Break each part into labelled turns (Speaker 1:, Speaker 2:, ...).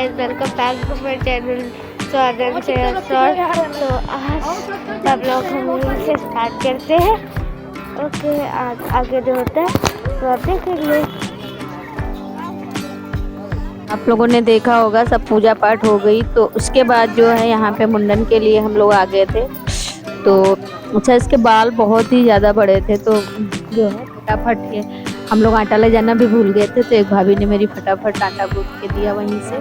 Speaker 1: Guys, welcome back to my channel स्वागत से short. तो आज सब लोग हम से स्टार्ट करते हैं। ओके, आज आगे जो होता है तो आप देखेंगे।
Speaker 2: आप लोगों ने देखा होगा सब पूजा पाठ हो गई, तो उसके बाद जो है यहाँ पे मुंडन के लिए हम लोग आ गए थे। तो अच्छा, इसके बाल बहुत ही ज़्यादा बड़े थे, तो जो है फटाफट के हम लोग आटा ले जाना भी भूल गए थे। तो एक भाभी ने मेरी फटाफट आटा गूंथ के दिया वहीं से,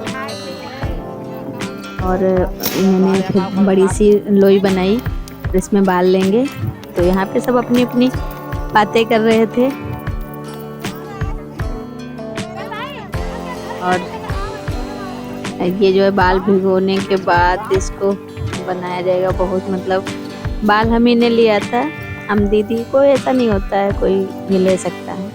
Speaker 2: और मैंने फिर बड़ी सी लोई बनाई, इसमें बाल लेंगे। तो यहाँ पे सब अपनी अपनी बातें कर रहे थे। और ये जो है बाल भिगोने के बाद इसको बनाया जाएगा। बहुत मतलब बाल हम ही ने लिया था, हम दीदी को ऐसा नहीं होता है, कोई भी ले सकता है।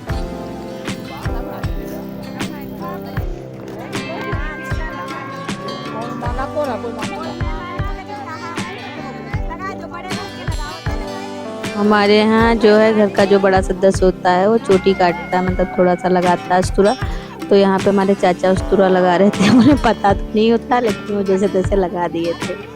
Speaker 2: हमारे यहाँ जो है घर का जो बड़ा सदस्य होता है वो चोटी काटता है, मतलब थोड़ा सा लगाता है अस्तूरा। तो यहाँ पे हमारे चाचा अस्तूरा लगा रहे थे, उन्हें पता तो नहीं होता, लेकिन वो जैसे तैसे लगा दिए थे।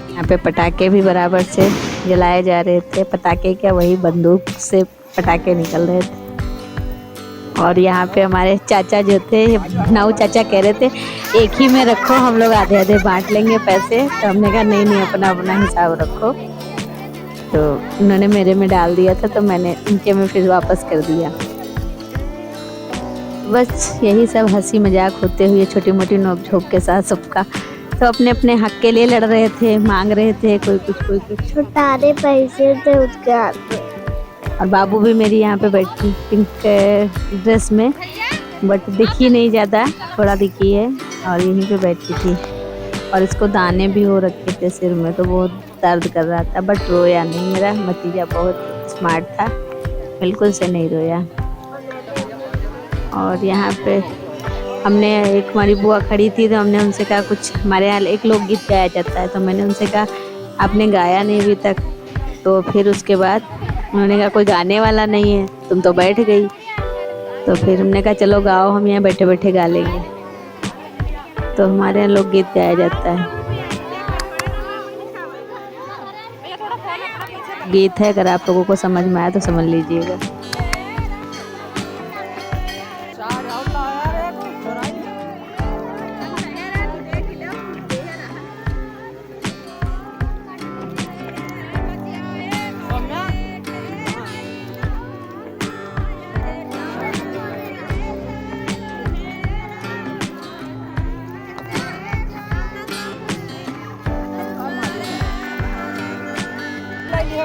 Speaker 2: यहाँ पे पटाखे भी बराबर से जलाए जा रहे थे। पटाखे क्या, वही बंदूक से पटाखे निकल रहे थे। और यहाँ पे हमारे चाचा जो थे, नाऊ चाचा कह रहे थे एक ही में रखो, हम लोग आधे आधे बांट लेंगे पैसे। तो हमने कहा नहीं नहीं, अपना अपना हिसाब रखो। तो उन्होंने मेरे में डाल दिया था, तो मैंने उनके में फिर वापस कर दिया। बस यही सब हंसी मजाक होते हुए छोटी मोटी नोक-झोंक के साथ सबका तो अपने अपने हक के लिए लड़ रहे थे, मांग रहे थे, कोई कुछ।
Speaker 1: छोटारे पैसे थे उसके हाथ में।
Speaker 2: और बाबू भी मेरी यहाँ पे बैठी पिंक ड्रेस में, बट दिखी नहीं ज़्यादा, थोड़ा दिखी है, और यहीं पे बैठी थी। और इसको दाने भी हो रखे थे सिर में, तो बहुत दर्द कर रहा था, बट रोया नहीं। मेरा भतीजा बहुत स्मार्ट था, बिल्कुल से नहीं रोया। और यहाँ पे हमने एक हमारी बुआ खड़ी थी, तो हमने उनसे कहा कुछ, हमारे यहाँ एक लोकगीत गाया जाता है, तो मैंने उनसे कहा आपने गाया नहीं अभी तक। तो फिर उसके बाद उन्होंने कहा कोई गाने वाला नहीं है, तुम तो बैठ गई। तो फिर हमने कहा चलो गाओ, हम यहाँ बैठे बैठे गा लेंगे। तो हमारे यहाँ लोकगीत गाया जाता है। गीत है, अगर आप लोगों को समझ में आया तो समझ लीजिएगा।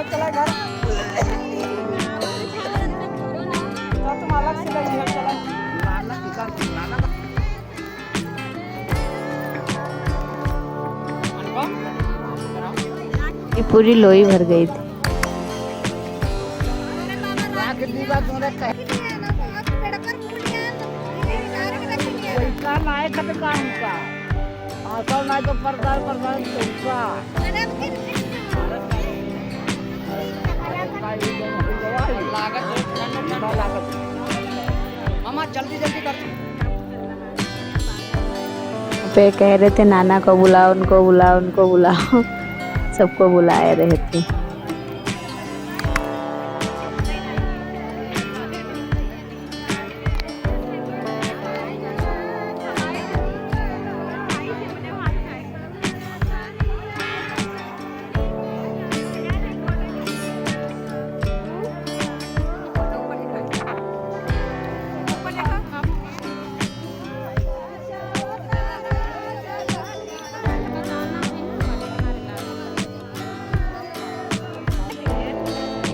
Speaker 2: चला घर तो तुम अलग से लगी चला। ये पूरी लोई भर गई थी। मामा जल्दी जल्दी कर। पे कह रहे थे नाना को बुलाओ, उनको बुलाओ, उनको बुलाओ, सबको बुलाए रहे थे।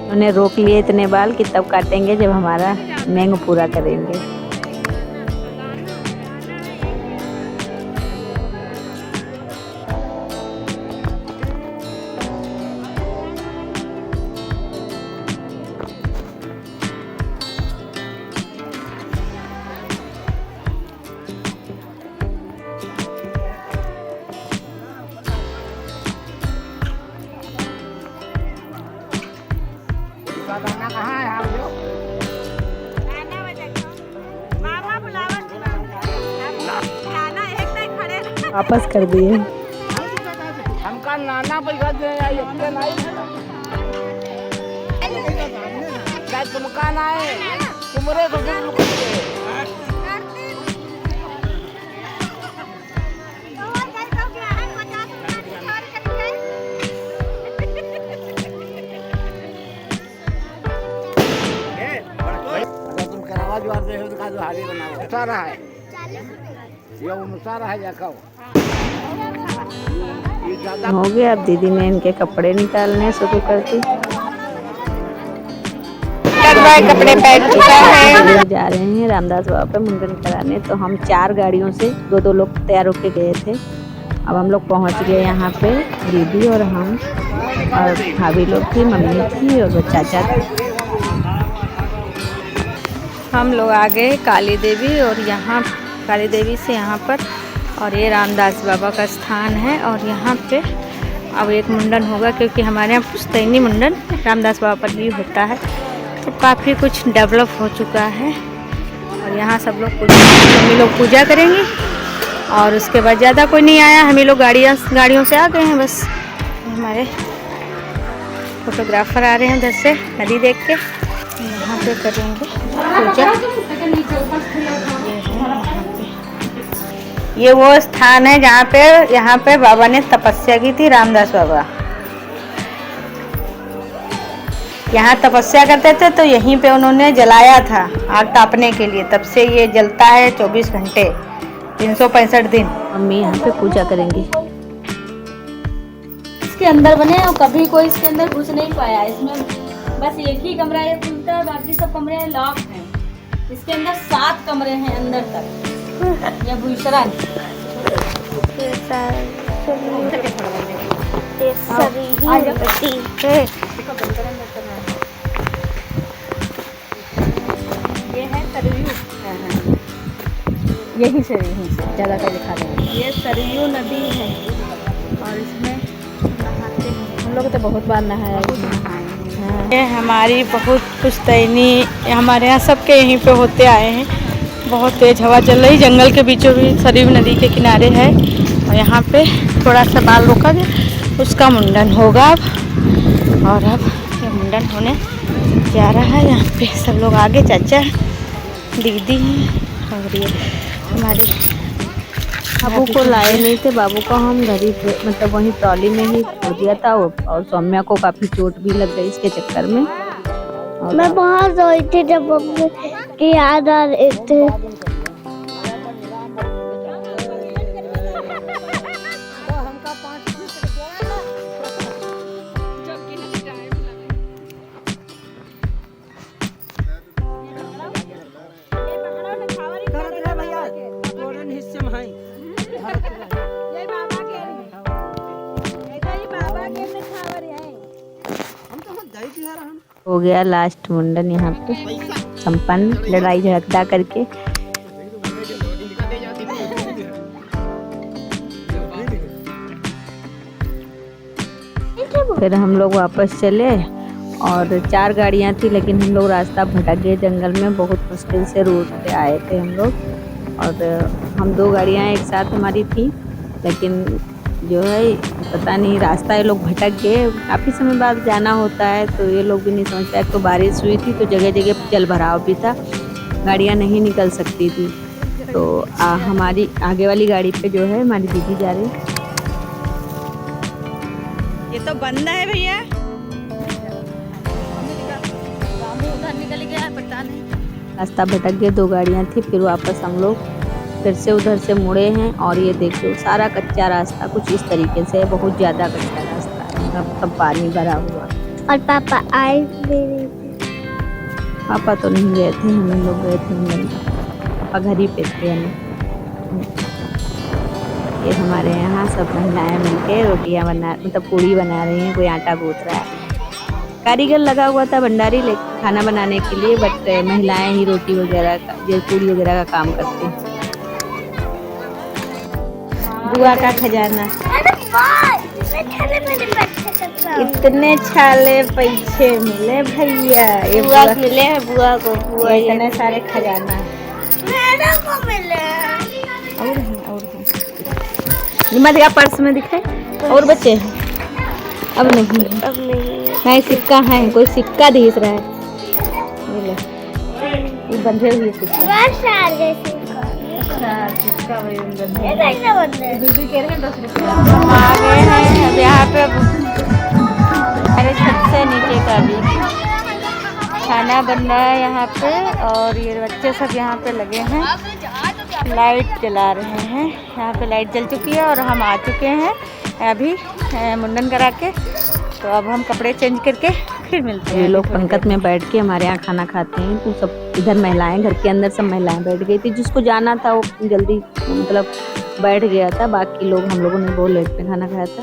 Speaker 2: उन्हें रोक लिए इतने बाल कि तब काटेंगे जब हमारा नेंग पूरा करेंगे। वापस कर दिए।
Speaker 3: हमका नाना पैसा दे इतने नहीं तुमका नहीं तुम्हारे तो तुम करावा जो आते हो तो का जो हाली बनाओ सारा है ये सारा है जाका
Speaker 2: हो गया। अब दीदी ने इनके कपड़े निकालने शुरू कर दी।
Speaker 1: कपड़े पहन चुका है।
Speaker 2: जा रहे हैं रामदास बाबा पे मुंडन कराने। तो हम 4 गाड़ियों से दो लोग तैयार होके गए थे। अब हम लोग पहुंच गए यहाँ पे, दीदी और हम और भाभी लोग थी, मम्मी थी और वो चाचा थे। हम लोग आ गए काली देवी और यहाँ काली देवी से यहाँ पर, और ये रामदास बाबा का स्थान है। और यहाँ पे अब एक मुंडन होगा क्योंकि हमारे यहाँ पुश्तैनी मुंडन रामदास बाबा पर भी होता है। तो काफ़ी कुछ डेवलप हो चुका है। और यहाँ सब लोग हम लोग पूजा करेंगे और उसके बाद ज़्यादा कोई नहीं आया। हम लोग गाड़ियों से आ गए हैं बस। हमारे फोटोग्राफर आ रहे हैं उधर से नदी देख के। यहाँ पे करेंगे पूजा। ये वो स्थान है जहाँ पे यहाँ पे बाबा ने तपस्या की थी, रामदास बाबा यहाँ तपस्या करते थे। तो यहीं पे उन्होंने जलाया था आग तापने के लिए, तब से ये जलता है 24 घंटे 365 दिन। मम्मी यहाँ पे पूजा करेंगी।
Speaker 4: इसके अंदर बने और कभी कोई इसके अंदर घुस नहीं पाया। इसमें बस एक ही कमरा ये खुलता है, बाकी सब कमरे लॉक हैं। इसके अंदर 7 कमरे हैं अंदर तक। ये भूसरा यहीं से ज़्यादा का दिखा देंगे। ये सरयू नदी है और इसमें नहाते हैं हम लोग। तो बहुत बार नहाया इसमें।
Speaker 2: ये हमारी बहुत पुश्तैनी हमारे यहाँ सबके यहीं पे होते आए हैं। बहुत तेज़ हवा चल रही, जंगल के बीचों बीच सरयू नदी के किनारे है। और यहाँ पे थोड़ा सा बाल रोका गया, उसका मुंडन होगा अब। और अब ये मुंडन होने जा रहा है। यहाँ पे सब लोग आगे, चाचा दीदी और ये हमारी बाबू को लाए नहीं थे। बाबू को हम घर ही मतलब वहीं ट्रॉली में ही छोड़ दिया था। और सौम्या को काफ़ी चोट भी लग गई इसके चक्कर में।
Speaker 1: मैं बहुत रोई थी जब मम्मी की याद आ रही थी।
Speaker 2: हो गया लास्ट मुंडन यहाँ पे संपन्न, लड़ाई झगड़ा करके। फिर हम लोग वापस चले और 4 गाड़ियाँ थी, लेकिन हम लोग रास्ता भटक गए जंगल में। बहुत मुश्किल से रोड पे आए थे हम लोग। और हम 2 गाड़ियाँ एक साथ हमारी थी, लेकिन जो है पता नहीं रास्ता ये लोग भटक गए। काफ़ी समय बाद जाना होता है तो ये लोग भी नहीं समझ पाए। तो बारिश हुई थी तो जगह जगह जल भराव भी था, गाड़ियाँ नहीं निकल सकती थी। तो हमारी आगे वाली गाड़ी पे जो है हमारी दीदी जा रही। ये तो बंद है भैया, निकल गया पता नहीं। रास्ता भटक गए, 2 गाड़ियाँ थी। फिर वापस हम लोग फिर से उधर से मुड़े हैं। और ये देखो सारा कच्चा रास्ता कुछ इस तरीके से है, बहुत ज़्यादा कच्चा रास्ता, सब पानी भरा हुआ।
Speaker 1: और पापा आए भी नहीं थे।
Speaker 2: पापा तो नहीं गए थे, हम लोग गए थे। पापा घर ही पे थे। ये हमारे यहाँ सब महिलाएं मिलके रोटियाँ बना मतलब पूड़ी बना रही हैं, कोई आटा गूंथ रहा है। कारीगर लगा हुआ था भंडारी खाना बनाने के लिए, बट महिलाएं ही रोटी वगैरह का, जो पूड़ी वगैरह का काम करती हैं। बुआ का खजाना
Speaker 4: इतने छाले पैसे मिले भैया, ये
Speaker 1: बुआ को मिले हैं, बुआ को, बुआ ये
Speaker 4: इतने सारे खजाना
Speaker 1: मेरे को मिले।
Speaker 4: और मत का पर्स में दिखाए और बच्चे हैं अब नहीं है।
Speaker 1: अब नहीं
Speaker 4: नहीं सिक्का है, कोई सिक्का दिख रहा है, ये ले, ये बंधे हुए सिक्का।
Speaker 1: बस आ गए
Speaker 4: अच्छा सिक्का वही बंधे।
Speaker 1: ये कैसे बनते हैं?
Speaker 4: दीदी कह रहे हैं 10 रुपये।
Speaker 2: हम आ गए हैं अब यहाँ पे, अरे छत से नीचे का भी खाना बन रहा है यहाँ पे, और ये बच्चे सब यहाँ पे लगे हैं, लाइट जला रहे हैं। यहाँ पे लाइट जल चुकी है और हम आ चुके हैं अभी मुंडन करा के, तो अब हम कपड़े चेंज करके फिर मिलते हैं। ये लोग पंकत में बैठ के हमारे यहाँ खाना खाते हैं, तो सब इधर महिलाएं, घर के अंदर सब महिलाएं बैठ गई थी। जिसको जाना था वो जल्दी मतलब बैठ गया था, बाकी लोग, हम लोगों ने बहुत लेट में खाना खाया था,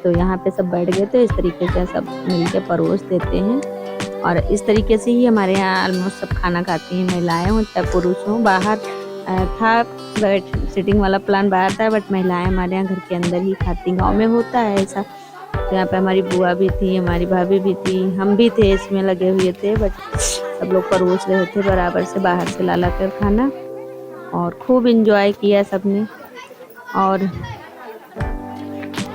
Speaker 2: तो यहाँ पे सब बैठ गए। तो इस तरीके से सब मिलके परोस देते हैं, और इस तरीके से ही हमारे यहाँ ऑलमोस्ट सब खाना खाती हैं, महिलाएं हों चाहे पुरुष हों। बाहर था सिटिंग वाला प्लान बाहर था, बट महिलाएं हमारे यहाँ घर के अंदर ही खाती। गांव में होता है ऐसा। तो यहाँ पे हमारी बुआ भी थी, हमारी भाभी भी थी, हम भी थे, इसमें लगे हुए थे, बट सब लोग परोस रहे थे बराबर से बाहर से ला कर खाना, और खूब इंजॉय किया सबने। और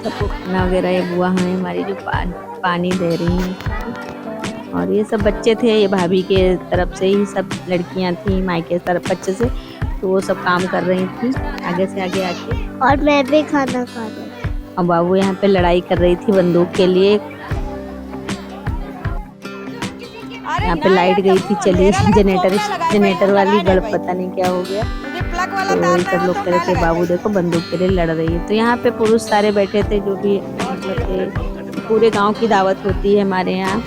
Speaker 2: सबको खाना वगैरह ये बुआ हैं हमारी जो पानी दे रही हैं, और ये सब बच्चे थे, ये भाभी के तरफ से ही सब लड़कियां थी, मायके तरफ बच्चे से, तो वो सब काम कर रही थी आगे से आगे आके।
Speaker 1: और मैं भी खाना खा रही थी।
Speaker 2: और बाबू यहाँ पे लड़ाई कर रही थी बंदूक के लिए। यहाँ पे लाइट गई थी, चली जनरेटर वाली बल्ब, पता नहीं क्या हो गया, तो सब लोग कह रहे थे बाबू देखो बंदूक के लिए लड़ रही है। तो यहाँ पे पुरुष सारे बैठे थे, जो भी मतलब पूरे गांव की दावत होती है हमारे यहाँ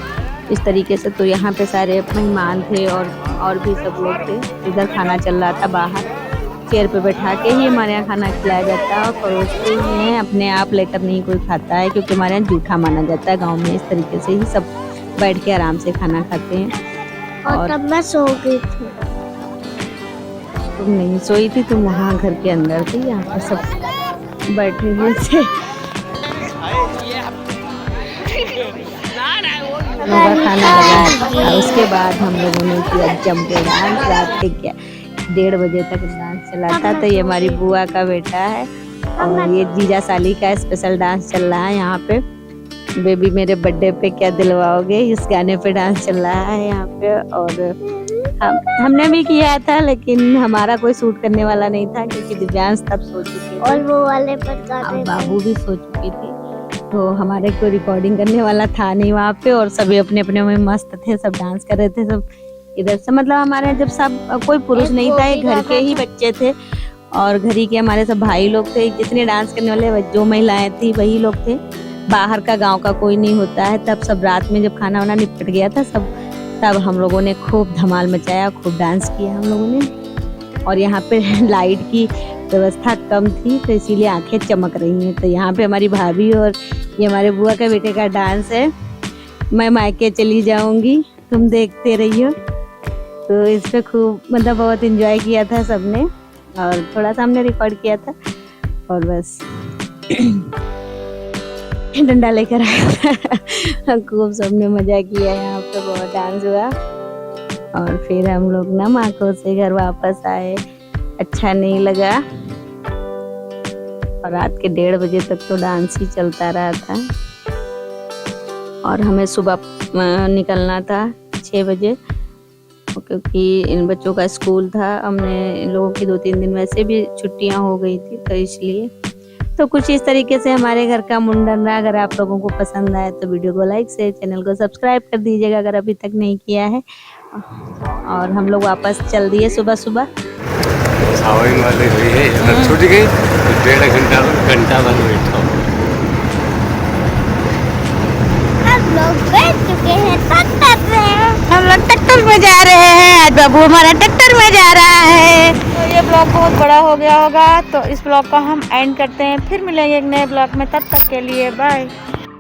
Speaker 2: इस तरीके से। तो यहाँ पे सारे मेहमान थे और भी सब लोग थे। इधर खाना चल रहा था, बाहर चेयर पे बैठा के ही हमारे यहाँ खाना खिलाया जाता है, और परोसते हैं, अपने आप लेकर नहीं कोई खाता है, क्योंकि हमारे यहाँ जूठा माना जाता है गांव में। इस तरीके से ही सब बैठ के आराम से खाना खाते हैं।
Speaker 1: और तब मैं सो गई थी।
Speaker 2: तुम नहीं सोई थी, तुम वहाँ घर के अंदर थी, यहाँ पर सब बैठे हुए थे। खाना लगाया, उसके बाद हम लोगों ने किया जंपे डांस। रात के 1:30 बजे तक डांस चला था। तो ये हमारी बुआ का बेटा है, और ये जीजा साली का स्पेशल डांस चल रहा है यहाँ पे। बेबी मेरे बर्थडे पे क्या दिलवाओगे, इस गाने पे डांस चल रहा है यहाँ पे। और हमने भी किया था, लेकिन हमारा कोई सूट करने वाला नहीं था, क्योंकि दिव्यांश तब सो चुके थे
Speaker 1: और वो वाले पर गाने
Speaker 2: बाबू भी सो चुकी थी, तो हमारे कोई रिकॉर्डिंग करने वाला था नहीं वहाँ पे, और सभी अपने अपने में मस्त थे, सब डांस कर रहे थे सब इधर से। मतलब हमारे जब सब कोई पुरुष नहीं था, ये घर के ही बच्चे थे, और घर ही के हमारे सब भाई लोग थे, जितने डांस करने वाले जो महिलाएं थी वही लोग थे। बाहर का गांव का कोई नहीं होता है। तब सब रात में जब खाना वाना निपट गया था सब, तब हम लोगों ने खूब धमाल मचाया, खूब डांस किया हम लोगों ने। और यहाँ पे लाइट की व्यवस्था कम थी, तो इसीलिए आंखें चमक रही हैं। तो यहाँ पे हमारी भाभी और ये हमारे बुआ के बेटे का डांस है। मैं मायके चली जाऊंगी, तुम देखते रहियो। तो इस पे खूब मतलब बहुत एंजॉय किया था सबने, और थोड़ा सा हमने रिकॉर्ड किया था, और बस डंडा लेकर आया था। खूब सबने मजा किया, यहाँ पे बहुत डांस हुआ। और फिर हम लोग ना माको से घर वापस आए, अच्छा नहीं लगा। और रात के 1:30 बजे तक तो डांस ही चलता रहा था। और हमें सुबह निकलना था 6 बजे, क्योंकि इन बच्चों का स्कूल था। हमने इन लोगों की 2-3 दिन वैसे भी छुट्टियां हो गई थी, तो इसलिए तो कुछ इस तरीके से हमारे घर का मुंडन रहा। अगर आप लोगों को पसंद आए तो वीडियो को लाइक से चैनल को सब्सक्राइब कर दीजिएगा अगर अभी तक नहीं किया है। और हम लोग वापस चल दिए सुबह सुबह।
Speaker 5: छावनी वाली हुई है, इधर छूट गई तो 1.5 घंटा भर बैठा।
Speaker 1: हम लोग बैठ चुके हैं ट्रैक्टर में।
Speaker 2: हम लोग ट्रैक्टर में जा रहे हैं, आज बाबू हमारा ट्रैक्टर में जा रहा है। तो ये ब्लॉग बहुत बड़ा हो गया होगा, तो इस ब्लॉग का हम एंड करते हैं। फिर मिलेंगे एक नए ब्लॉग में, तब तक के लिए बाय।